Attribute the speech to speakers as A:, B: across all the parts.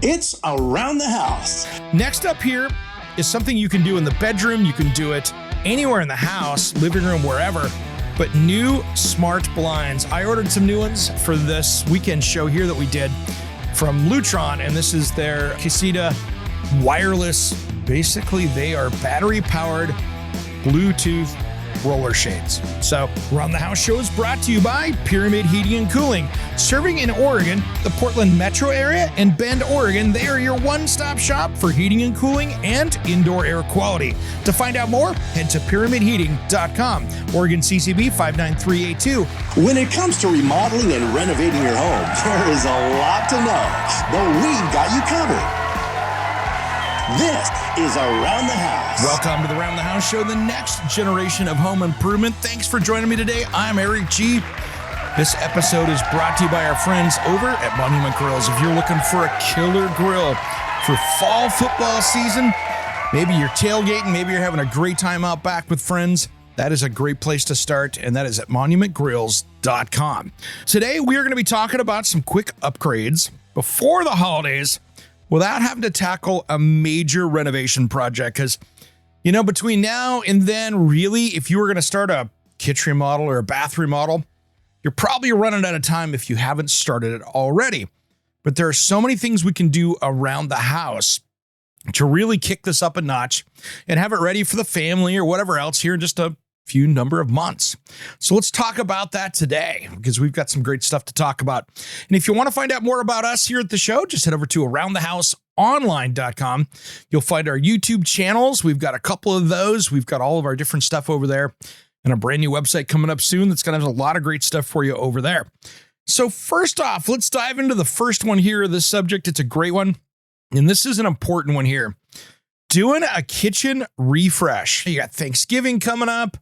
A: It's Around the House.
B: Next up here is something you can do in the bedroom. You can do it anywhere in the house, living room, wherever. But new smart blinds. I ordered some new ones for this weekend show here that we did from Lutron, and this is their Casita wireless. Basically, they are battery-powered Bluetooth roller shades. So, Around the House show is brought to you by Pyramid Heating and Cooling. Serving in Oregon, the Portland metro area, and Bend, Oregon, they are your one-stop shop for heating and cooling and indoor air quality. To find out more, head to pyramidheating.com. Oregon CCB 59382.
A: When it comes to remodeling and renovating your home, there is a lot to know, but we've got you covered. This is Around the House.
B: Welcome to the Around the House show, the next generation of home improvement. Thanks for joining me today. I'm Eric G. This episode is brought to you by our friends over at Monument Grills. If you're looking for a killer grill for fall football season, maybe you're tailgating, maybe you're having a great time out back with friends, that is a great place to start, and that is at monumentgrills.com. Today, we are going to be talking about some quick upgrades before the holidays without having to tackle a major renovation project. Because, you know, between now and then, really, if you were going to start a kitchen remodel or a bath remodel, you're probably running out of time if you haven't started it already. But there are so many things we can do around the house to really kick this up a notch and have it ready for the family or whatever else here in just a few number of months. So let's talk about that today, because we've got some great stuff to talk about. And if you want to find out more about us here at the show, just head over to aroundthehouseonline.com. You'll find our YouTube channels. We've got a couple of those. We've got all of our different stuff over there, and a brand new website coming up soon that's going to have a lot of great stuff for you over there. So first off, let's dive into the first one here of this subject. It's a great one, and this is an important one here. Doing a kitchen refresh. You got Thanksgiving coming up.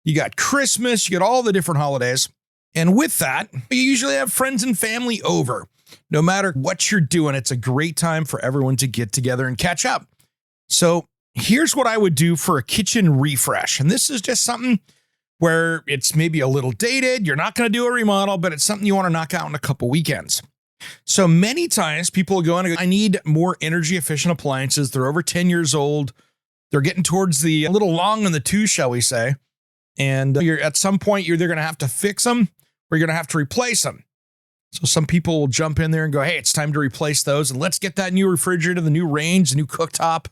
B: You got Christmas. You got all the different holidays. And with that, you usually have friends and family over. No matter what you're doing, it's a great time for everyone to get together and catch up. So here's what I would do for a kitchen refresh. And this is just something where it's maybe a little dated. You're not going to do a remodel, but it's something you want to knock out in a couple weekends. So many times people go in and go, I need more energy efficient appliances. They're over 10 years old. They're getting towards the a little long in the tooth, shall we say. And you're at some point, you're either going to have to fix them or you're going to have to replace them. So some people will jump in there and go, hey, it's time to replace those. And let's get that new refrigerator, the new range, the new cooktop,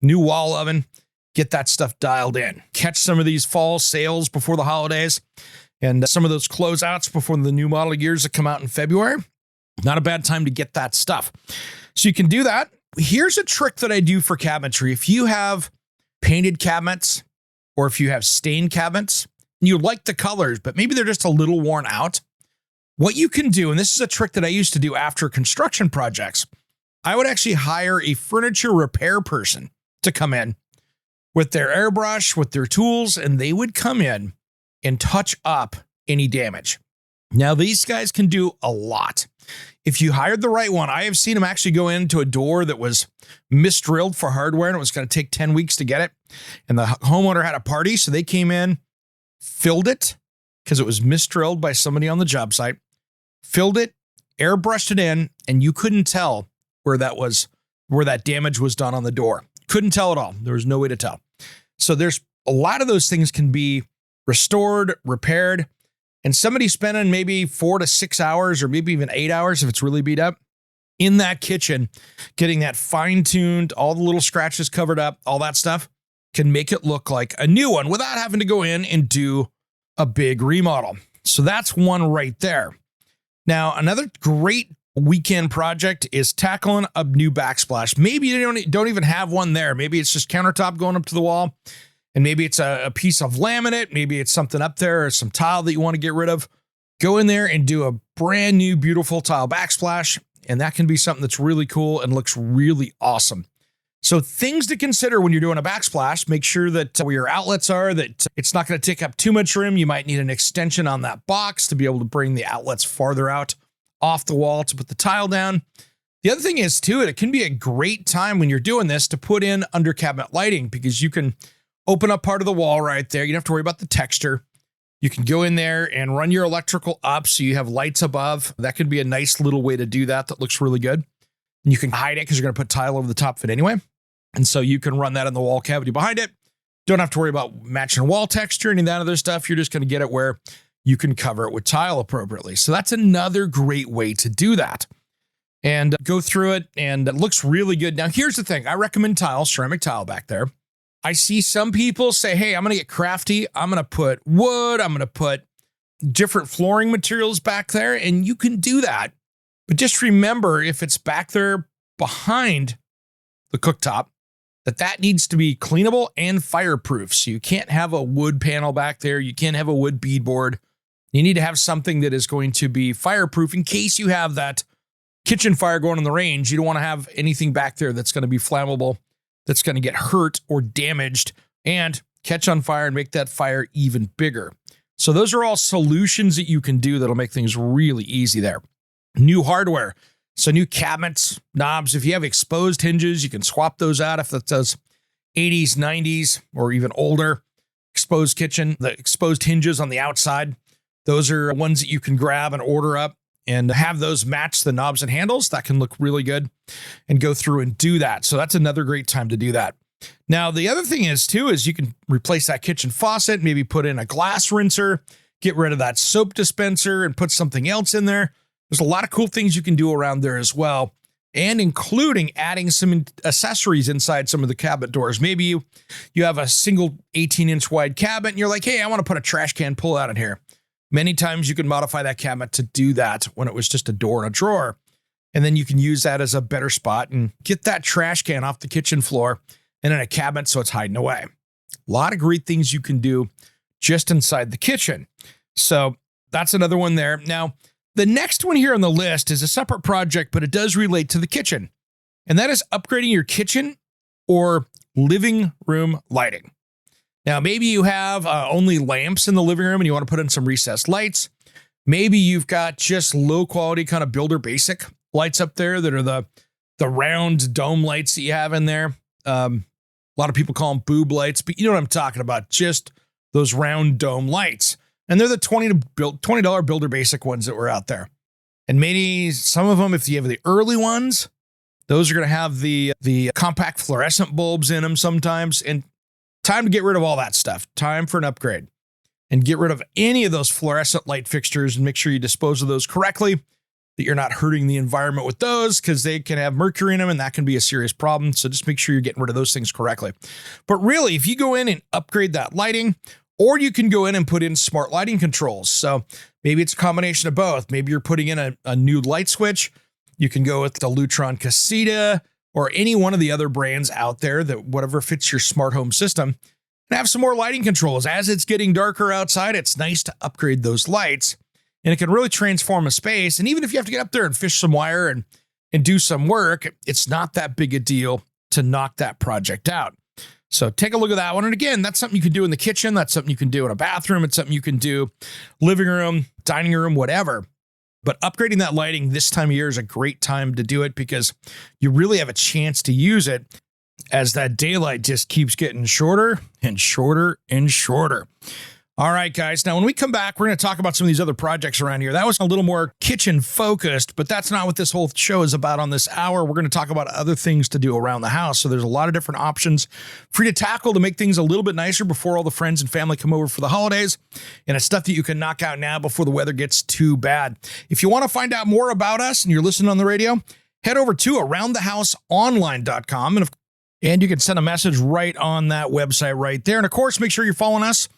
B: new wall oven, get that stuff dialed in. Catch some of these fall sales before the holidays and some of those closeouts before the new model years that come out in February. Not a bad time to get that stuff. So you can do that. Here's a trick that I do for cabinetry. If you have painted cabinets or if you have stained cabinets and you like the colors, but maybe they're just a little worn out, what you can do, and this is a trick that I used to do after construction projects, I would actually hire a furniture repair person to come in with their airbrush, with their tools, and they would come in and touch up any damage. Now, these guys can do a lot. If you hired the right one, I have seen them actually go into a door that was misdrilled for hardware and it was going to take 10 weeks to get it. And the homeowner had a party, so they came in, filled it because it was misdrilled by somebody on the job site, filled it, airbrushed it in, and you couldn't tell where that damage was done on the door. Couldn't tell at all. There was no way to tell. So there's a lot of those things can be restored, repaired. And somebody spending maybe 4 to 6 hours or maybe even 8 hours if it's really beat up in that kitchen, getting that fine-tuned, all the little scratches covered up, all that stuff can make it look like a new one without having to go in and do a big remodel. So that's one right there. Now, another great weekend project is tackling a new backsplash. Maybe you don't even have one there. Maybe it's just countertop going up to the wall. And maybe it's a piece of laminate. Maybe it's something up there or some tile that you want to get rid of. Go in there and do a brand new, beautiful tile backsplash. And that can be something that's really cool and looks really awesome. So things to consider when you're doing a backsplash, make sure that where your outlets are, that it's not going to take up too much room. You might need an extension on that box to be able to bring the outlets farther out off the wall to put the tile down. The other thing is too, it can be a great time when you're doing this to put in under cabinet lighting, because you can open up part of the wall right there. You don't have to worry about the texture. You can go in there and run your electrical up so you have lights above. That could be a nice little way to do that. That looks really good. And you can hide it because you're going to put tile over the top of it anyway. And so you can run that in the wall cavity behind it. Don't have to worry about matching wall texture, any of that other stuff. You're just going to get it where you can cover it with tile appropriately. So that's another great way to do that. And go through it, and it looks really good. Now, here's the thing. I recommend tile, ceramic tile back there. I see some people say, hey, I'm going to get crafty. I'm going to put wood. I'm going to put different flooring materials back there, and you can do that. But just remember, if it's back there behind the cooktop, that needs to be cleanable and fireproof. So you can't have a wood panel back there. You can't have a wood beadboard. You need to have something that is going to be fireproof in case you have that kitchen fire going on the range. You don't want to have anything back there that's going to be flammable, that's going to get hurt or damaged and catch on fire and make that fire even bigger. So those are all solutions that you can do that'll make things really easy there. New hardware. So new cabinets, knobs. If you have exposed hinges, you can swap those out if that's those 80s, 90s, or even older exposed kitchen, the exposed hinges on the outside. Those are ones that you can grab and order up and have those match the knobs and handles. That can look really good and go through and do that. So that's another great time to do that. Now, the other thing is you can replace that kitchen faucet, maybe put in a glass rinser, get rid of that soap dispenser and put something else in there. There's a lot of cool things you can do around there as well, and including adding some accessories inside some of the cabinet doors. Maybe you have a single 18-inch wide cabinet and you're like, hey, I want to put a trash can pull out in here. Many times you can modify that cabinet to do that when it was just a door and a drawer. And then you can use that as a better spot and get that trash can off the kitchen floor and in a cabinet so it's hiding away. A lot of great things you can do just inside the kitchen. So that's another one there. Now, the next one here on the list is a separate project, but it does relate to the kitchen. And that is upgrading your kitchen or living room lighting. Now, maybe you have only lamps in the living room and you want to put in some recessed lights. Maybe you've got just low quality kind of builder basic lights up there that are the round dome lights that you have in there. A lot of people call them boob lights, but you know what I'm talking about. Just those round dome lights. And they're the $20 builder basic ones that were out there. And maybe some of them, if you have the early ones, those are going to have the compact fluorescent bulbs in them sometimes. And time to get rid of all that stuff. Time for an upgrade. And get rid of any of those fluorescent light fixtures and make sure you dispose of those correctly, that you're not hurting the environment with those because they can have mercury in them and that can be a serious problem. So just make sure you're getting rid of those things correctly. But really, if you go in and upgrade that lighting, or you can go in and put in smart lighting controls. So maybe it's a combination of both. Maybe you're putting in a new light switch. You can go with the Lutron Casita or any one of the other brands out there that whatever fits your smart home system, and have some more lighting controls. As it's getting darker outside, it's nice to upgrade those lights, and it can really transform a space. And even if you have to get up there and fish some wire and do some work, it's not that big a deal to knock that project out. So take a look at that one. And again, that's something you can do in the kitchen. That's something you can do in a bathroom. It's something you can do living room, dining room, whatever. But upgrading that lighting this time of year is a great time to do it because you really have a chance to use it as that daylight just keeps getting shorter and shorter and shorter. All right, guys. Now, when we come back, we're going to talk about some of these other projects around here. That was a little more kitchen focused, but that's not what this whole show is about on this hour. We're going to talk about other things to do around the house. So there's a lot of different options for you to tackle to make things a little bit nicer before all the friends and family come over for the holidays. And it's stuff that you can knock out now before the weather gets too bad. If you want to find out more about us and you're listening on the radio, head over to aroundthehouseonline.com. And you can send a message right on that website right there. And of course, make sure you're following us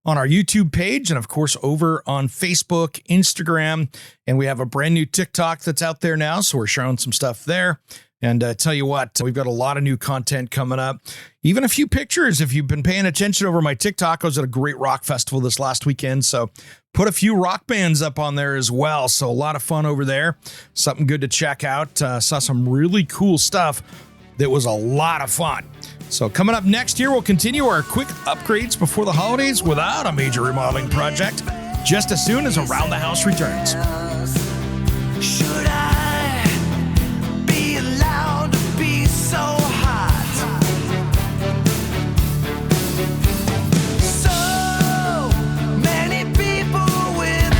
B: on our YouTube page and of course over on Facebook, Instagram, and we have a brand new TikTok that's out there now. So we're showing some stuff there. And tell you what, we've got a lot of new content coming up. Even a few pictures. If you've been paying attention over my TikTok, I was at a great rock festival this last weekend. So put a few rock bands up on there as well. So a lot of fun over there. Something good to check out. Saw some really cool stuff that was a lot of fun. So coming up next year, we'll continue our quick upgrades before the holidays without a major remodeling project, just as soon as Around the House returns.
C: Should I be allowed to be so hot? So many people with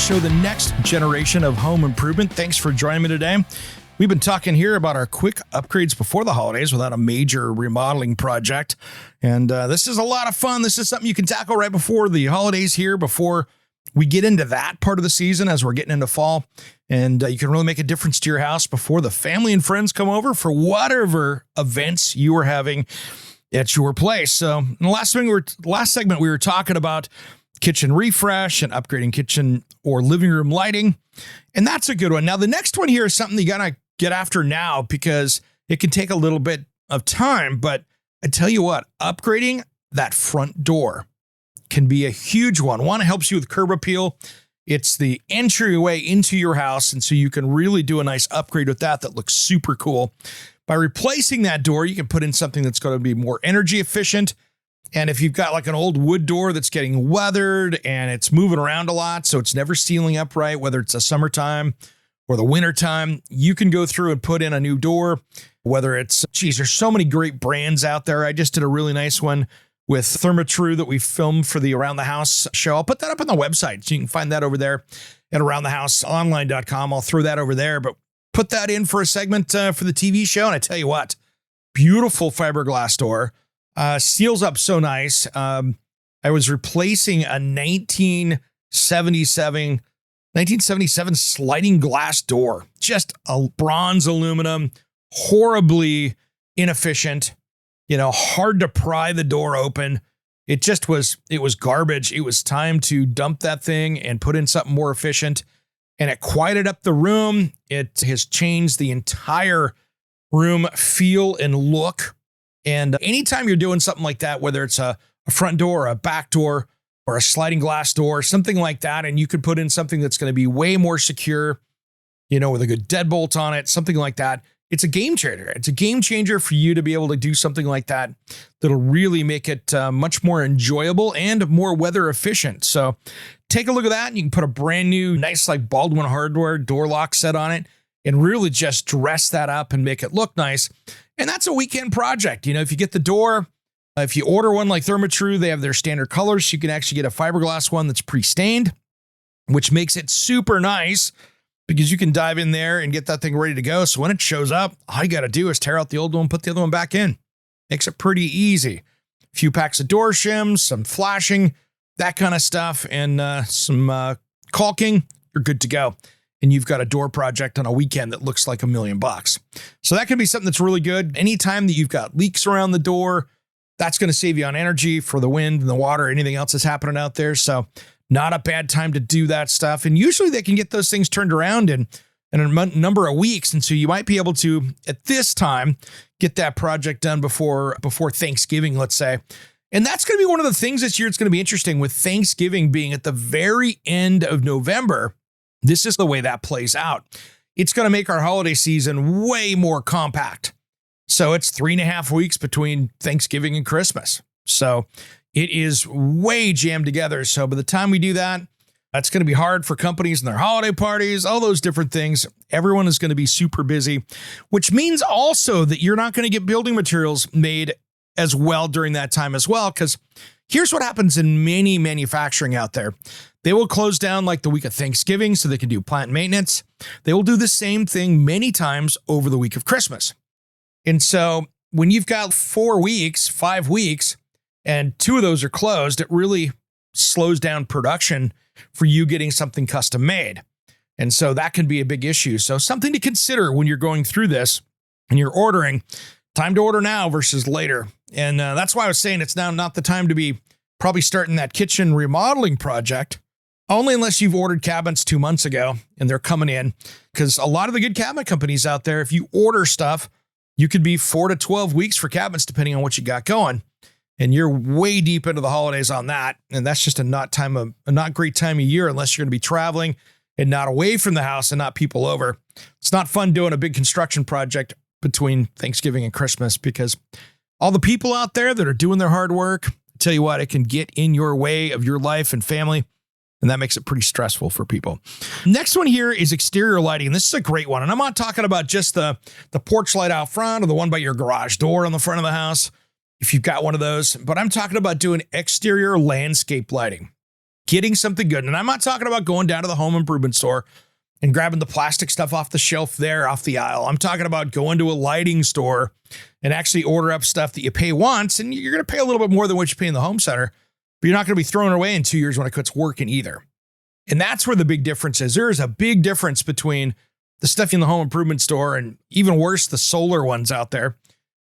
B: show the next generation of home improvement. Thanks for joining me today. We've been talking here about our quick upgrades before the holidays without a major remodeling project. And this is a lot of fun. This is something you can tackle right before the holidays here, before we get into that part of the season as we're getting into fall. And you can really make a difference to your house before the family and friends come over for whatever events you are having at your place. So in the last segment, we were talking about kitchen refresh and upgrading kitchen or living room lighting. And that's a good one. Now, the next one here is something you got to get after now because it can take a little bit of time. But I tell you what, upgrading that front door can be a huge one. One, it helps you with curb appeal. It's the entryway into your house. And so you can really do a nice upgrade with that looks super cool. By replacing that door, you can put in something that's going to be more energy efficient. And if you've got like an old wood door that's getting weathered and it's moving around a lot, so it's never sealing up right, whether it's a summertime or the wintertime, you can go through and put in a new door, whether it's, there's so many great brands out there. I just did a really nice one with Therma-Tru that we filmed for the Around the House show. I'll put that up on the website, so you can find that over there at aroundthehouseonline.com. I'll throw that over there, but put that in for a segment for the TV show. And I tell you what, beautiful fiberglass door. Seals up so nice. I was replacing a 1977 sliding glass door, just a bronze aluminum, horribly inefficient, hard to pry the door open. It was garbage. It was time to dump that thing and put in something more efficient. And it quieted up the room. It has changed the entire room feel and look. And anytime you're doing something like that, whether it's a front door, or a back door, or a sliding glass door, something like that, and you could put in something that's going to be way more secure, with a good deadbolt on it, something like that. It's a game changer. It's a game changer for you to be able to do something like that that'll really make it much more enjoyable and more weather efficient. So take a look at that, and you can put a brand new, nice, like Baldwin hardware door lock set on it and really just dress that up and make it look nice. And that's a weekend project. If you get the door, if you order one like Therma-Tru, they have their standard colors. You can actually get a fiberglass one that's pre-stained, which makes it super nice because you can dive in there and get that thing ready to go. So when it shows up, all you got to do is tear out the old one, put the other one back in. Makes it pretty easy. A few packs of door shims, some flashing, that kind of stuff, and some caulking, you're good to go. And you've got a door project on a weekend that looks like $1 million. So that can be something that's really good. Anytime that you've got leaks around the door, that's going to save you on energy for the wind and the water, anything else that's happening out there. So not a bad time to do that stuff. And usually they can get those things turned around in a number of weeks. And so you might be able to, at this time, get that project done before Thanksgiving, let's say. And that's going to be one of the things this year. It's going to be interesting with Thanksgiving being at the very end of November. This is the way that plays out. It's going to make our holiday season way more compact. So it's 3.5 weeks between Thanksgiving and Christmas. So it is way jammed together. So by the time we do that, that's going to be hard for companies and their holiday parties, all those different things. Everyone is going to be super busy, which means also that you're not going to get building materials made as well during that time as well. Because here's what happens in many manufacturing out there. They will close down like the week of Thanksgiving so they can do plant maintenance. They will do the same thing many times over the week of Christmas. And so when you've got 4 weeks, 5 weeks, and 2 of those are closed, it really slows down production for you getting something custom made. And so that can be a big issue. So something to consider when you're going through this and you're ordering. Time to order now versus later. And that's why I was saying it's now not the time to be probably starting that kitchen remodeling project. Only unless you've ordered cabinets 2 months ago and they're coming in, because a lot of the good cabinet companies out there, if you order stuff, you could be 4 to 12 weeks for cabinets, depending on what you got going. And you're way deep into the holidays on that. And that's just a not great time of year unless you're going to be traveling and not away from the house and not people over. It's not fun doing a big construction project between Thanksgiving and Christmas because all the people out there that are doing their hard work, I tell you what, it can get in your way of your life and family. And that makes it pretty stressful for people. Next one here is exterior lighting. This is a great one. And I'm not talking about just the porch light out front or the one by your garage door on the front of the house, if you've got one of those. But I'm talking about doing exterior landscape lighting. getting something good. And I'm not talking about going down to the home improvement store and grabbing the plastic stuff off the shelf there, off the aisle. I'm talking about going to a lighting store and actually order up stuff that you pay once, and you're going to pay a little bit more than what you pay in the home center, but you're not going to be throwing it away in 2 years when it quits working either. And that's where the big difference is. There is a big difference between the stuff in the home improvement store and, even worse, the solar ones out there.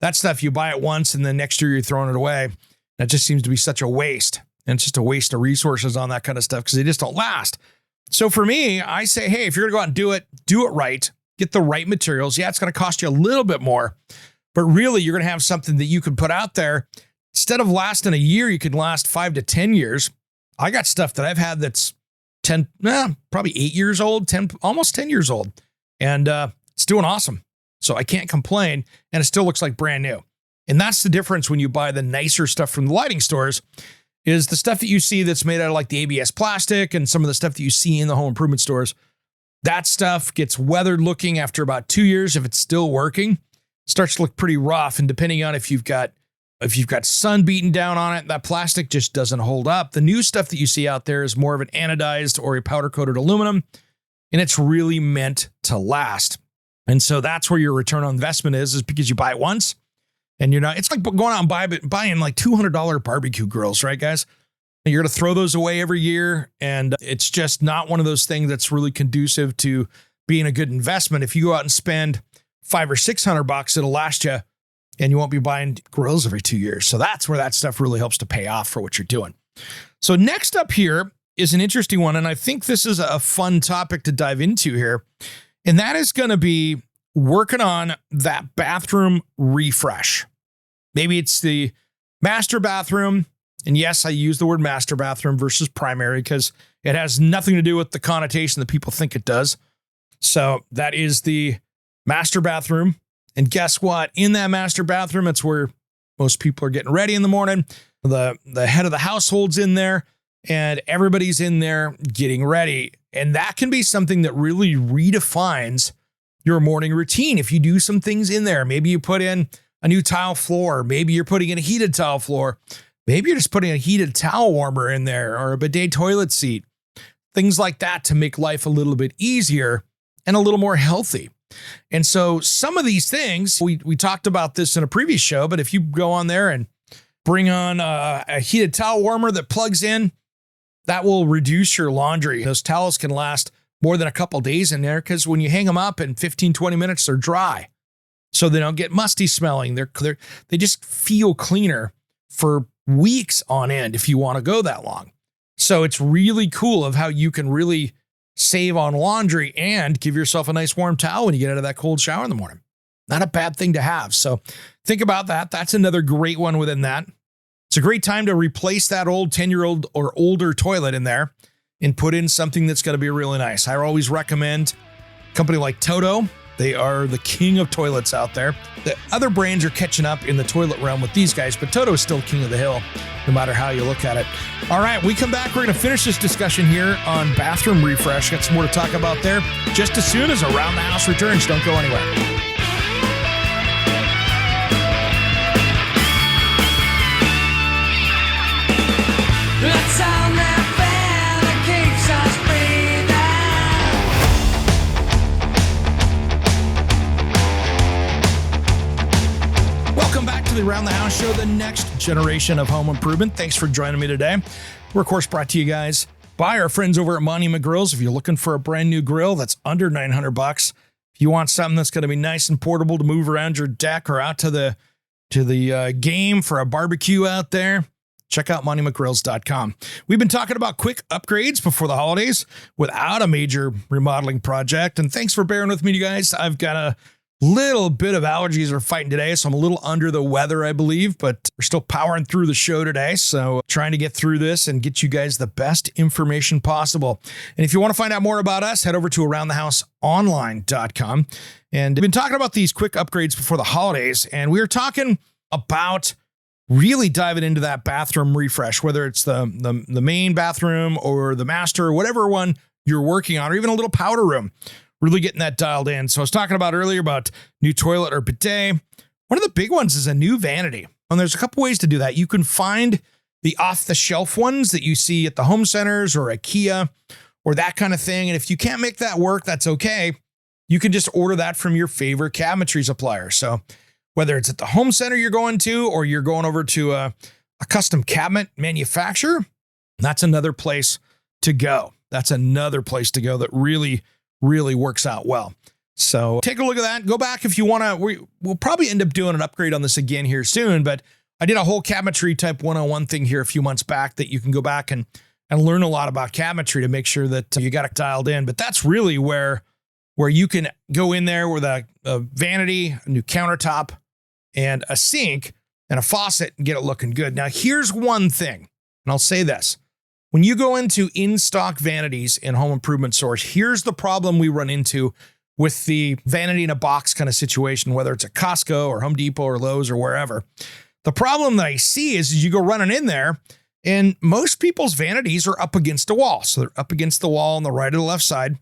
B: That stuff, you buy it once and then next year you're throwing it away. That just seems to be such a waste. And it's just a waste of resources on that kind of stuff because they just don't last. So for me, I say, hey, if you're going to go out and do it right. Get the right materials. Yeah, it's going to cost you a little bit more, but really you're going to have something that you can put out there. Instead of lasting a year, you can last 5 to 10 years. I got stuff that I've had that's probably 8 years old, almost 10 years old. And it's doing awesome. So I can't complain. And it still looks like brand new. And that's the difference when you buy the nicer stuff from the lighting stores, is the stuff that you see that's made out of like the ABS plastic and some of the stuff that you see in the home improvement stores. That stuff gets weathered looking after about 2 years. If it's still working, starts to look pretty rough. And depending on if you've got sun beaten down on it, that plastic just doesn't hold up. The new stuff that you see out there is more of an anodized or a powder coated aluminum, and it's really meant to last. And so that's where your return on investment is because you buy it once and you're not, it's like going out and buying like $200 barbecue grills, right, guys? And you're going to throw those away every year. And it's just not one of those things that's really conducive to being a good investment. If you go out and spend $500 or $600, it'll last you, and you won't be buying grills every 2 years. So that's where that stuff really helps to pay off for what you're doing. So next up here is an interesting one. And I think this is a fun topic to dive into here. And that is going to be working on that bathroom refresh. Maybe it's the master bathroom. And yes, I use the word master bathroom versus primary because it has nothing to do with the connotation that people think it does. So that is the master bathroom. And guess what? In that master bathroom, it's where most people are getting ready in the morning. The head of the household's in there and everybody's in there getting ready. And that can be something that really redefines your morning routine. If you do some things in there, maybe you put in a new tile floor, maybe you're putting in a heated tile floor, maybe you're just putting a heated towel warmer in there or a bidet toilet seat, things like that to make life a little bit easier and a little more healthy. And so some of these things, we talked about this in a previous show, but if you go on there and bring on a heated towel warmer that plugs in, that will reduce your laundry. Those towels can last more than a couple days in there because when you hang them up in 15, 20 minutes, they're dry. So they don't get musty smelling. They just feel cleaner for weeks on end if you want to go that long. So it's really cool of how you can really save on laundry and give yourself a nice warm towel when you get out of that cold shower in the morning. Not a bad thing to have. So think about that. That's another great one within that. It's a great time to replace that old 10-year-old or older toilet in there and put in something that's going to be really nice. I always recommend a company like Toto. They are the king of toilets out there. The other brands are catching up in the toilet realm with these guys, but Toto is still king of the hill, no matter how you look at it. All right, we come back. We're going to finish this discussion here on bathroom refresh. Got some more to talk about there just as soon as Around the House returns. Don't go anywhere.
C: Let's sound that bell that keeps us breathing.
B: Welcome back to the Around the House show, the next generation of home improvement. Thanks for joining me today. We're, of course, brought to you guys by our friends over at Monument Grills. If you're looking for a brand new grill that's under $900, if you want something that's going to be nice and portable to move around your deck or out to the game for a barbecue out there, check out monumentgrills.com. We've been talking about quick upgrades before the holidays without a major remodeling project. And thanks for bearing with me, you guys. I've got a little bit of allergies are fighting today, so I'm a little under the weather, I believe, but we're still powering through the show today. So trying to get through this and get you guys the best information possible. And if you want to find out more about us, head over to aroundthehouseonline.com. And we've been talking about these quick upgrades before the holidays, and we were talking about really diving into that bathroom refresh, whether it's the main bathroom or the master, whatever one you're working on, or even a little powder room, really getting that dialed in. So I was talking about earlier about new toilet or bidet. One of the big ones is a new vanity. And there's a couple ways to do that. You can find the off-the-shelf ones that you see at the home centers or IKEA or that kind of thing. And if you can't make that work, that's okay. You can just order that from your favorite cabinetry supplier. So whether it's at the home center you're going to, or you're going over to a custom cabinet manufacturer, that's another place to go. That's another place to go that really, really works out well. So take a look at that. Go back if you want to. We'll probably end up doing an upgrade on this again here soon, but I did a whole cabinetry type 101 thing here a few months back that you can go back and learn a lot about cabinetry to make sure that you got it dialed in. But that's really where you can go in there with a vanity, a new countertop, and a sink and a faucet and get it looking good. Now, here's one thing, and I'll say this. When you go into in-stock vanities in home improvement stores, here's the problem we run into with the vanity in a box kind of situation, whether it's at Costco or Home Depot or Lowe's or wherever. The problem that I see is you go running in there, and most people's vanities are up against a wall. So they're up against the wall on the right or the left side,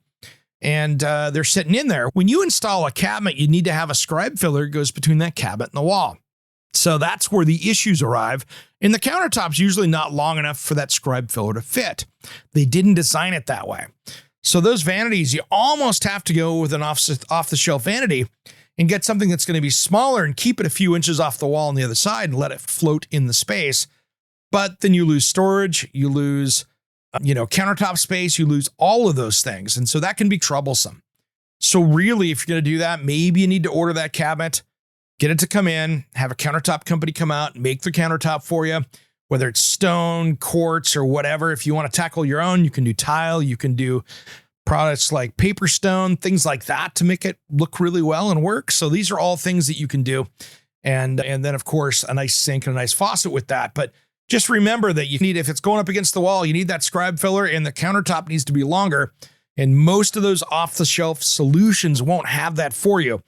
B: and they're sitting in there. When you install a cabinet, you need to have a scribe filler that goes between that cabinet and the wall. So that's where the issues arrive. And the countertop's usually not long enough for that scribe filler to fit. They didn't design it that way. So those vanities, you almost have to go with an off-the-shelf vanity and get something that's going to be smaller and keep it a few inches off the wall on the other side and let it float in the space. But then you lose storage, you lose, countertop space, you lose all of those things. And so that can be troublesome. So really, if you're going to do that, maybe you need to order that cabinet, get it to come in, have a countertop company come out, make the countertop for you, whether it's stone, quartz, or whatever. If you want to tackle your own, you can do tile, you can do products like paper stone, things like that to make it look really well and work. So these are all things that you can do. And then, of course, a nice sink and a nice faucet with that. But just remember that you need, if it's going up against the wall, you need that scribe filler, and the countertop needs to be longer. And most of those off-the-shelf solutions won't have that for you.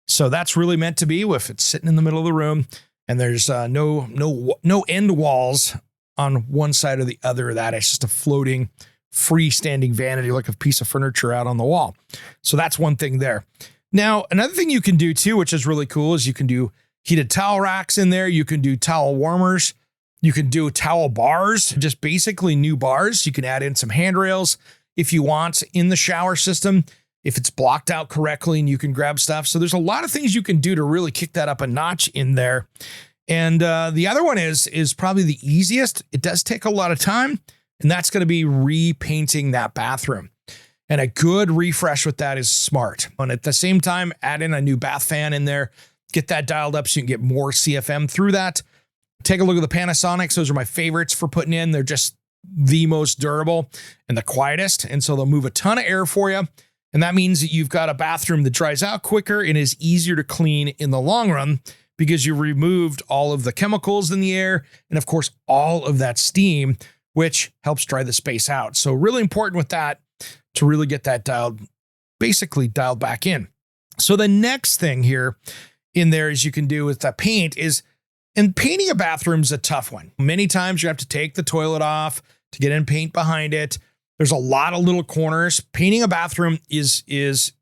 B: So that's really meant to be if it's sitting in the middle of the room and there's no end walls on one side or the other of that. It's just a floating, freestanding vanity like a piece of furniture out on the wall. So that's one thing there. Now, another thing you can do too, which is really cool, is you can do heated towel racks in there. You can do towel warmers. You can do towel bars, just basically new bars. You can add in some handrails if you want in the shower system, if it's blocked out correctly and you can grab stuff. So there's a lot of things you can do to really kick that up a notch in there. And the other one is probably the easiest. It does take a lot of time, and that's going to be repainting that bathroom. And a good refresh with that is smart. And at the same time, add in a new bath fan in there, get that dialed up so you can get more CFM through that. Take a look at the Panasonics. Those are my favorites for putting in. They're just the most durable and the quietest. And so they'll move a ton of air for you. And that means that you've got a bathroom that dries out quicker and is easier to clean in the long run because you removed all of the chemicals in the air and, of course, all of that steam, which helps dry the space out. So really important with that to really get that dialed back in. So the next thing here in there is you can do with the paint is, and painting a bathroom is a tough one. Many times you have to take the toilet off to get in paint behind it. There's a lot of little corners. Painting a bathroom is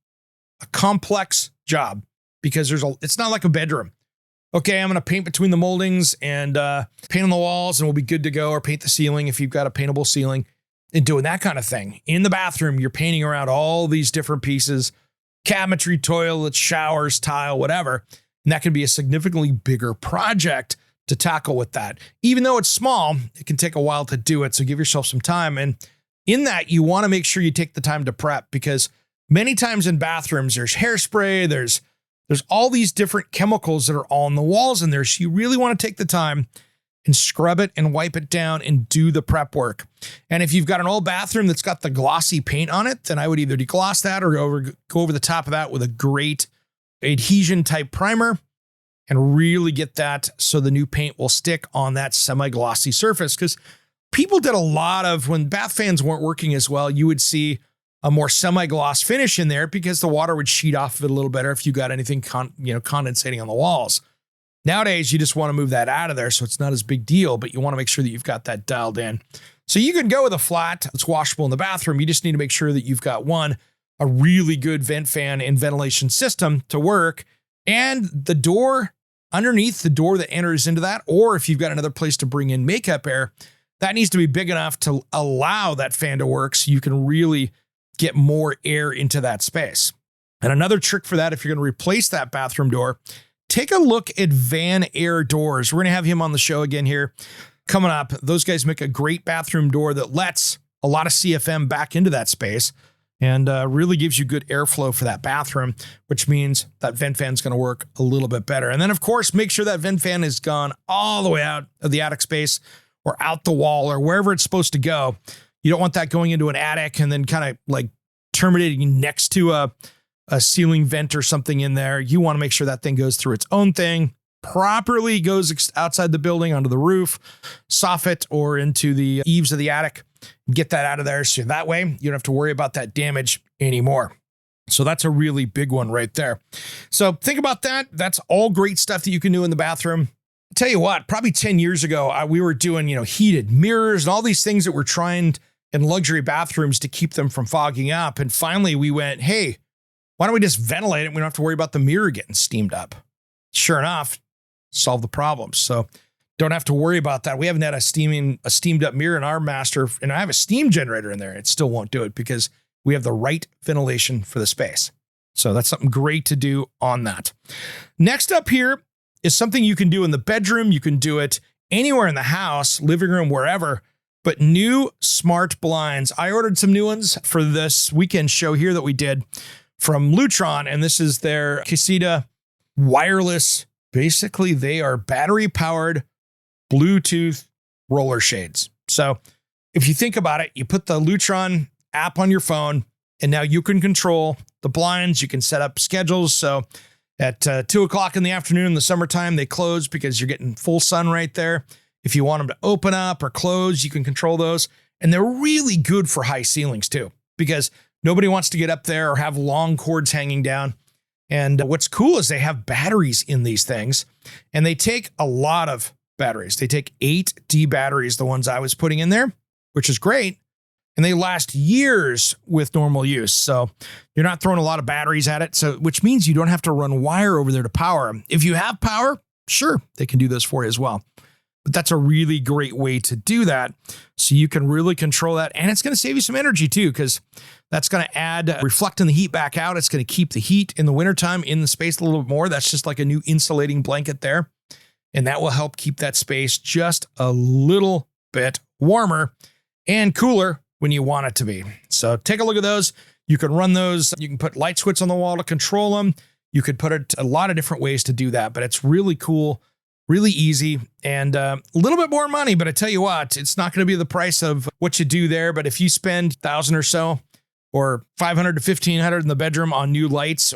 B: a complex job because it's not like a bedroom. Okay, I'm going to paint between the moldings and paint on the walls and we'll be good to go, or paint the ceiling if you've got a paintable ceiling and doing that kind of thing. In the bathroom, you're painting around all these different pieces, cabinetry, toilets, showers, tile, whatever. And that can be a significantly bigger project to tackle with that. Even though it's small, it can take a while to do it. So give yourself some time. And in that, you want to make sure you take the time to prep, because many times in bathrooms, there's hairspray, there's all these different chemicals that are on the walls in there. So you really want to take the time and scrub it and wipe it down and do the prep work. And if you've got an old bathroom that's got the glossy paint on it, then I would either degloss that or go over the top of that with a great adhesion type primer and really get that so the new paint will stick on that semi-glossy surface. Because people did a lot of, when bath fans weren't working as well, you would see a more semi-gloss finish in there because the water would sheet off of it a little better if you got anything condensating on the walls. Nowadays, you just want to move that out of there so it's not as big deal, but you want to make sure that you've got that dialed in. So you can go with a flat that's washable in the bathroom. You just need to make sure that you've got a really good vent fan and ventilation system to work, and the door underneath the door that enters into that, or if you've got another place to bring in makeup air, that needs to be big enough to allow that fan to work so you can really get more air into that space. And another trick for that, if you're going to replace that bathroom door, take a look at Van Air Doors. We're going to have him on the show again here coming up. Those guys make a great bathroom door that lets a lot of CFM back into that space and really gives you good airflow for that bathroom, which means that vent fan is going to work a little bit better. And then, of course, make sure that vent fan is gone all the way out of the attic space or out the wall or wherever it's supposed to go. You don't want that going into an attic and then kind of like terminating next to a ceiling vent or something in there. You want to make sure that thing goes through its own thing, properly goes outside the building onto the roof, soffit, or into the eaves of the attic. Get that out of there. So that way you don't have to worry about that damage anymore. So that's a really big one right there. So think about that. That's all great stuff that you can do in the bathroom. I'll tell you what, probably 10 years ago, we were doing, heated mirrors and all these things that we're trying in luxury bathrooms to keep them from fogging up. And finally we went, hey, why don't we just ventilate it? We don't have to worry about the mirror getting steamed up. Sure enough, solve the problem. So don't have to worry about that. We haven't had a steamed up mirror in our master, and I have a steam generator in there. It still won't do it because we have the right ventilation for the space. So that's something great to do on that. Next up here is something you can do in the bedroom. You can do it anywhere in the house, living room, wherever, but new smart blinds. I ordered some new ones for this weekend show here that we did from Lutron, and this is their Casita wireless. Basically, they are battery-powered Bluetooth roller shades. So if you think about it, you put the Lutron app on your phone, and now you can control the blinds. You can set up schedules. So at 2 o'clock in the afternoon in the summertime, they close because you're getting full sun right there. If you want them to open up or close, you can control those. And they're really good for high ceilings too, because nobody wants to get up there or have long cords hanging down. And what's cool is they have batteries in these things, and they take a lot of batteries. They take 8D batteries, the ones I was putting in there, which is great. And they last years with normal use. So you're not throwing a lot of batteries at it. So, which means you don't have to run wire over there to power them. If you have power, sure, they can do those for you as well. But that's a really great way to do that. So you can really control that. And it's going to save you some energy too, because that's going to add reflecting the heat back out. It's going to keep the heat in the wintertime in the space a little bit more. That's just like a new insulating blanket there. And that will help keep that space just a little bit warmer and cooler when you want it to be. So take a look at those. You can run those. You can put light switches on the wall to control them. You could put it a lot of different ways to do that, but it's really cool, really easy, and a little bit more money. But I tell you what, it's not going to be the price of what you do there. But if you spend $1,000 or so, or $500 to $1,500 in the bedroom on new lights,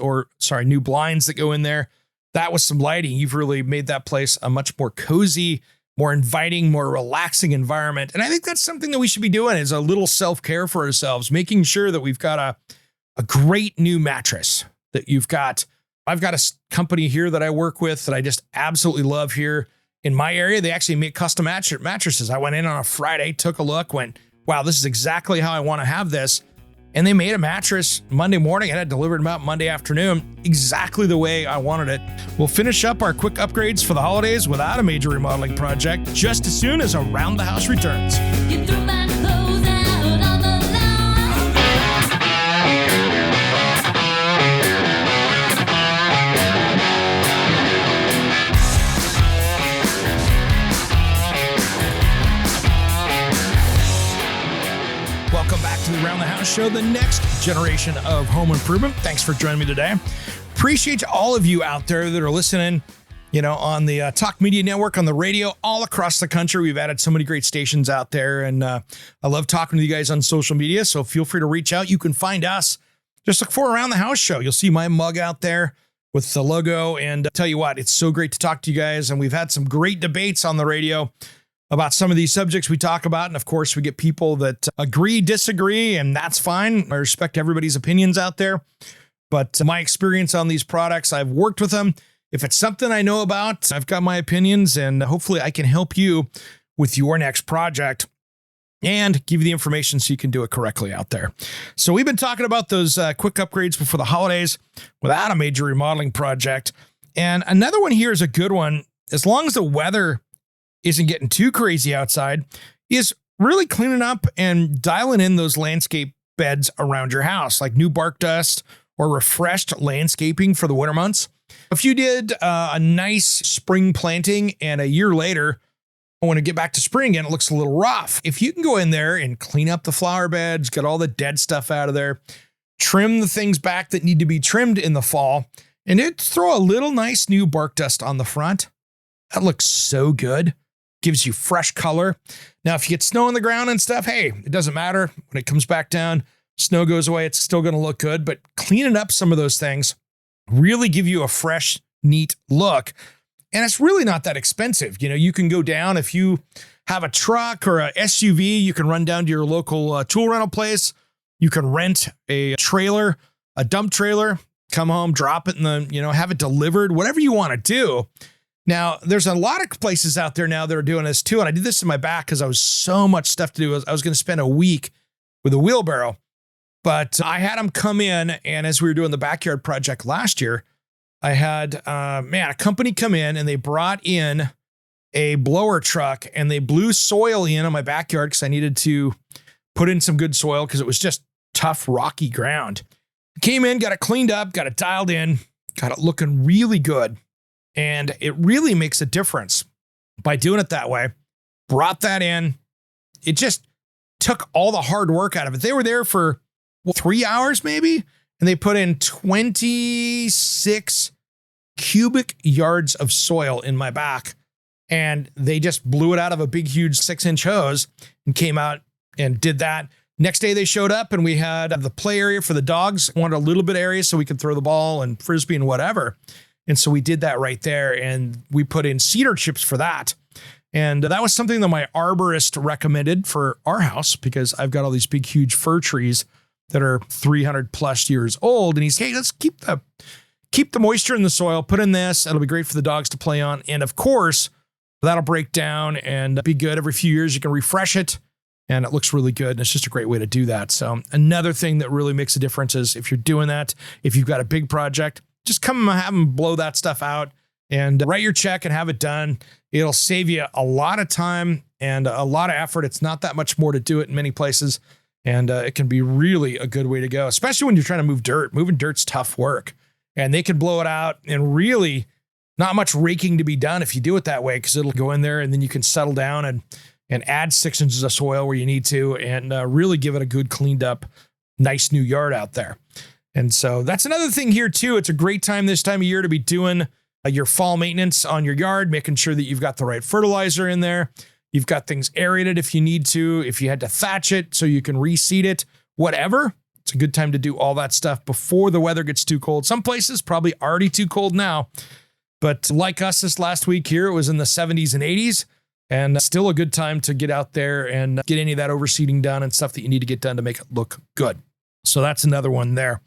B: new blinds that go in there, that with some lighting, you've really made that place a much more cozy, more inviting, more relaxing environment. And I think that's something that we should be doing, is a little self-care for ourselves, making sure that we've got a great new mattress that you've got. I've got a company here that I work with that I just absolutely love here in my area. They actually make custom mattresses. I went in on a Friday, took a look, went, wow, this is exactly how I want to have this. And they made a mattress Monday morning and had it delivered about Monday afternoon, exactly the way I wanted it. We'll finish up our quick upgrades for the holidays without a major remodeling project just as soon as Around the House returns.
C: You threw my clothes out on the
B: Welcome back to the Around the House show, the next generation of home improvement. Thanks for joining me today. Appreciate all of you out there that are listening, on the Talk Media Network, on the radio, all across the country. We've added so many great stations out there, and I love talking to you guys on social media, so feel free to reach out. You can find us. Just look for Around the House show. You'll see my mug out there with the logo, and I'll tell you what, it's so great to talk to you guys, and we've had some great debates on the radio about some of these subjects we talk about. And of course, we get people that agree, disagree, and that's fine. I respect everybody's opinions out there. But my experience on these products, I've worked with them. If it's something I know about, I've got my opinions, and hopefully I can help you with your next project and give you the information so you can do it correctly out there. So we've been talking about those quick upgrades before the holidays without a major remodeling project. And another one here is a good one. As long as the weather isn't getting too crazy outside, is really cleaning up and dialing in those landscape beds around your house, like new bark dust or refreshed landscaping for the winter months. If you did a nice spring planting and a year later, when it get back to spring again, it looks a little rough. If you can go in there and clean up the flower beds, get all the dead stuff out of there, trim the things back that need to be trimmed in the fall, and it throw a little nice new bark dust on the front. That looks so good. Gives you fresh color. Now, if you get snow on the ground and stuff, hey, it doesn't matter. When it comes back down, snow goes away, it's still going to look good. But cleaning up some of those things really give you a fresh, neat look. And it's really not that expensive. You know, you can go down, if you have a truck or a SUV, you can run down to your local tool rental place. You can rent a trailer, a dump trailer, come home, drop it in the, have it delivered, whatever you want to do. Now, there's a lot of places out there now that are doing this too. And I did this in my back because I was so much stuff to do. I was going to spend a week with a wheelbarrow, but I had them come in. And as we were doing the backyard project last year, I had, a company come in and they brought in a blower truck and they blew soil in on my backyard because I needed to put in some good soil because it was just tough, rocky ground. Came in, got it cleaned up, got it dialed in, got it looking really good. And it really makes a difference by doing it that way. Brought that in. It just took all the hard work out of it. They were there for 3 hours maybe, and they put in 26 cubic yards of soil in my back. And they just blew it out of a big, huge 6-inch hose and came out and did that. Next day they showed up and we had the play area for the dogs. Wanted a little bit of area so we could throw the ball and frisbee and whatever. And so we did that right there, and we put in cedar chips for that. And that was something that my arborist recommended for our house because I've got all these big, huge fir trees that are 300 plus years old. And he's, hey, let's keep the moisture in the soil, put in this. It'll be great for the dogs to play on. And of course, that'll break down and be good. Every few years, you can refresh it and it looks really good. And it's just a great way to do that. So another thing that really makes a difference is if you're doing that, if you've got a big project, just come and have them blow that stuff out and write your check and have it done. It'll save you a lot of time and a lot of effort. It's not that much more to do it in many places. And it can be really a good way to go, especially when you're trying to move dirt. Moving dirt's tough work. And they can blow it out and really not much raking to be done if you do it that way, because it'll go in there and then you can settle down and add 6 inches of soil where you need to and really give it a good cleaned up, nice new yard out there. And so that's another thing here too. It's a great time this time of year to be doing your fall maintenance on your yard, making sure that you've got the right fertilizer in there. You've got things aerated if you need to, if you had to thatch it so you can reseed it, whatever. It's a good time to do all that stuff before the weather gets too cold. Some places probably already too cold now, but like us this last week here, it was in the 70s and 80s and still a good time to get out there and get any of that overseeding done and stuff that you need to get done to make it look good. So that's another one there.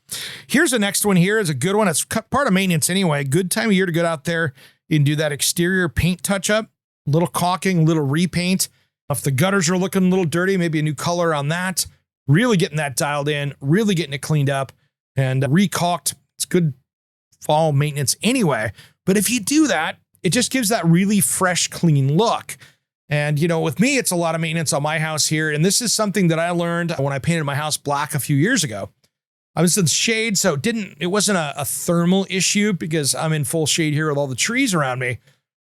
B: Here's the next one here. Is a good one. It's part of maintenance anyway. Good time of year to get out there and do that exterior paint touch up, little caulking, little repaint. If the gutters are looking a little dirty, maybe a new color on that, really getting that dialed in, really getting it cleaned up and recaulked. It's good fall maintenance anyway. But if you do that, it just gives that really fresh, clean look. And, with me, it's a lot of maintenance on my house here. And this is something that I learned when I painted my house black a few years ago. I was in shade, so it wasn't a thermal issue because I'm in full shade here with all the trees around me.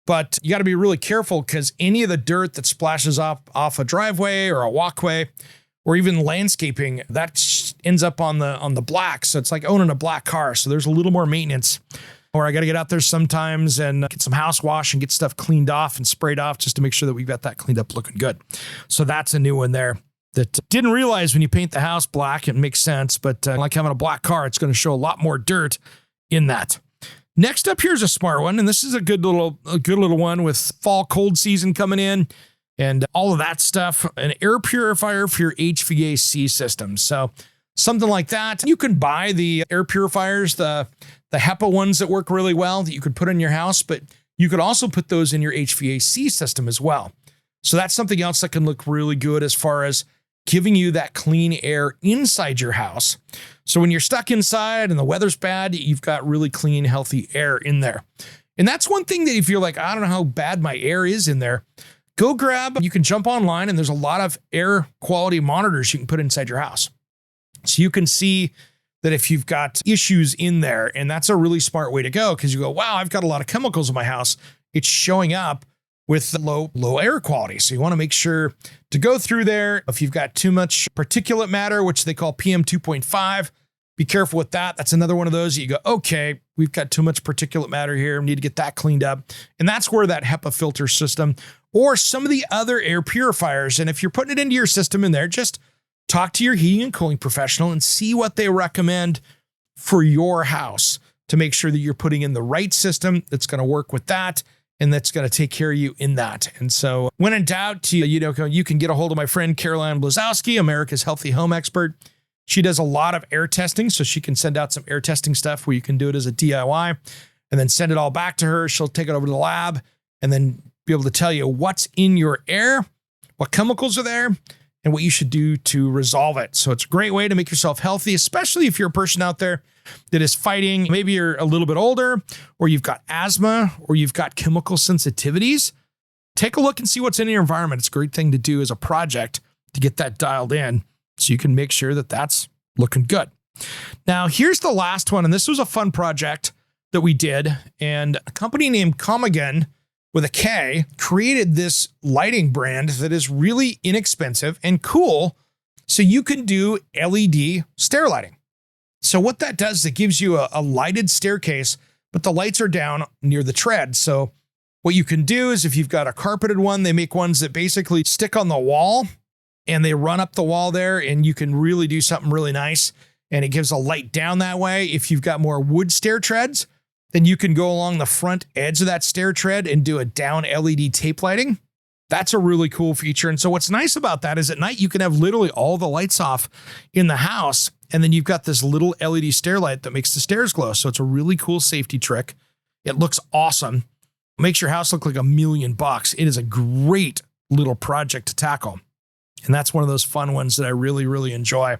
B: But you got to be really careful because any of the dirt that splashes off a driveway or a walkway or even landscaping, that ends up on the black. So it's like owning a black car. So there's a little more maintenance. Or I got to get out there sometimes and get some house wash and get stuff cleaned off and sprayed off just to make sure that we've got that cleaned up looking good. So that's a new one there that didn't realize when you paint the house black, it makes sense. But like having a black car, it's going to show a lot more dirt in that. Next up, here's a smart one. And this is a good little one with fall cold season coming in and all of that stuff. An air purifier for your HVAC system. So something like that. You can buy the air purifiers, the HEPA ones that work really well that you could put in your house, but you could also put those in your HVAC system as well. So that's something else that can look really good as far as giving you that clean air inside your house. So when you're stuck inside and the weather's bad, you've got really clean, healthy air in there. And that's one thing that if you're like, I don't know how bad my air is in there, go grab, you can jump online and there's a lot of air quality monitors you can put inside your house. So you can see that if you've got issues in there, and that's a really smart way to go because you go, wow, I've got a lot of chemicals in my house. It's showing up with low air quality. So you want to make sure to go through there. If you've got too much particulate matter, which they call PM 2.5, be careful with that. That's another one of those that you go, okay, we've got too much particulate matter here. We need to get that cleaned up. And that's where that HEPA filter system or some of the other air purifiers. And if you're putting it into your system in there, just talk to your heating and cooling professional and see what they recommend for your house to make sure that you're putting in the right system that's going to work with that and that's going to take care of you in that. And so when in doubt, you can get a hold of my friend Caroline Blazowski, America's Healthy Home Expert. She does a lot of air testing, so she can send out some air testing stuff where you can do it as a DIY and then send it all back to her. She'll take it over to the lab and then be able to tell you what's in your air, what chemicals are there, and what you should do to resolve it. So it's a great way to make yourself healthy, especially if you're a person out there that is fighting, maybe you're a little bit older, or you've got asthma, or you've got chemical sensitivities. Take a look and see what's in your environment. It's a great thing to do as a project to get that dialed in so you can make sure that that's looking good. Now, here's the last one, and this was a fun project that we did, and a company named Comigan with a K created this lighting brand that is really inexpensive and cool. So you can do LED stair lighting. So what that does is it gives you a lighted staircase, but the lights are down near the tread. So what you can do is if you've got a carpeted one, they make ones that basically stick on the wall and they run up the wall there and you can really do something really nice. And it gives a light down that way. If you've got more wood stair treads, then you can go along the front edge of that stair tread and do a down LED tape lighting. That's a really cool feature. And so what's nice about that is at night, you can have literally all the lights off in the house. And then you've got this little LED stair light that makes the stairs glow. So it's a really cool safety trick. It looks awesome. It makes your house look like $1 million. It is a great little project to tackle. And that's one of those fun ones that I really, really enjoy.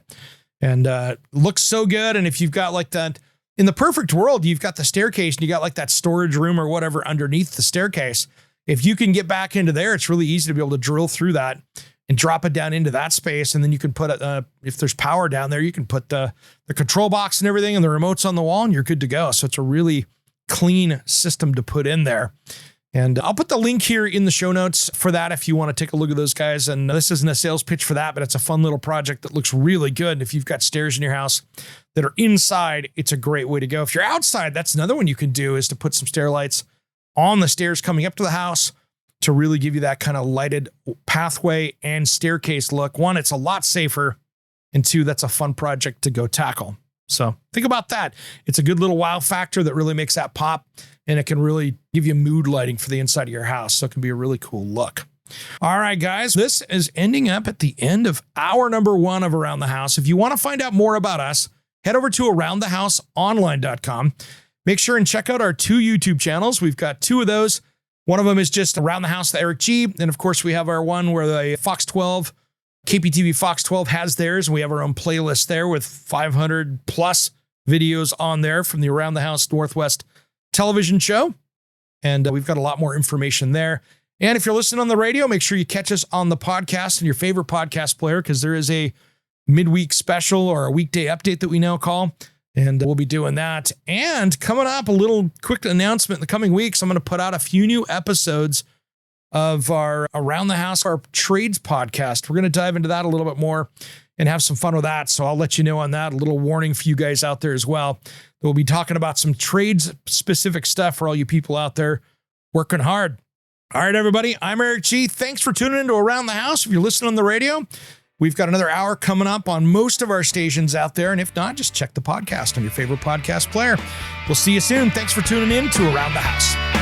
B: And looks so good. And if you've got like that, in the perfect world, you've got the staircase and you got like that storage room or whatever underneath the staircase. If you can get back into there, it's really easy to be able to drill through that and drop it down into that space. And then you can put if there's power down there, you can put the control box and everything and the remotes on the wall and you're good to go. So it's a really clean system to put in there. And I'll put the link here in the show notes for that if you want to take a look at those guys. And this isn't a sales pitch for that, but it's a fun little project that looks really good. And if you've got stairs in your house that are inside, it's a great way to go. If you're outside, that's another one you can do is to put some stair lights on the stairs coming up to the house to really give you that kind of lighted pathway and staircase look. One, it's a lot safer. And two, that's a fun project to go tackle. So think about that. It's a good little wow factor that really makes that pop. And it can really give you mood lighting for the inside of your house. So it can be a really cool look. All right, guys, this is ending up at the end of hour number 1 of Around the House. If you want to find out more about us, head over to aroundthehouseonline.com. Make sure and check out our 2 YouTube channels. We've got 2 of those. One of them is just Around the House, the Eric G. And of course, we have our one where the Fox 12, KPTV Fox 12 has theirs. And we have our own playlist there with 500 plus videos on there from the Around the House Northwest television show. And we've got a lot more information there. And if you're listening on the radio, make sure you catch us on the podcast and your favorite podcast player, because there is a midweek special or a weekday update that we now call. And we'll be doing that. And coming up, a little quick announcement in the coming weeks, I'm going to put out a few new episodes of our Around the House, our trades podcast. We're going to dive into that a little bit more and have some fun with that. So I'll let you know on that. A little warning for you guys out there as well. We'll be talking about some trades specific stuff for all you people out there working hard. All right, everybody. I'm Eric G. Thanks for tuning into Around the House. If you're listening on the radio, we've got another hour coming up on most of our stations out there. And if not, just check the podcast on your favorite podcast player. We'll see you soon. Thanks for tuning in to Around the House.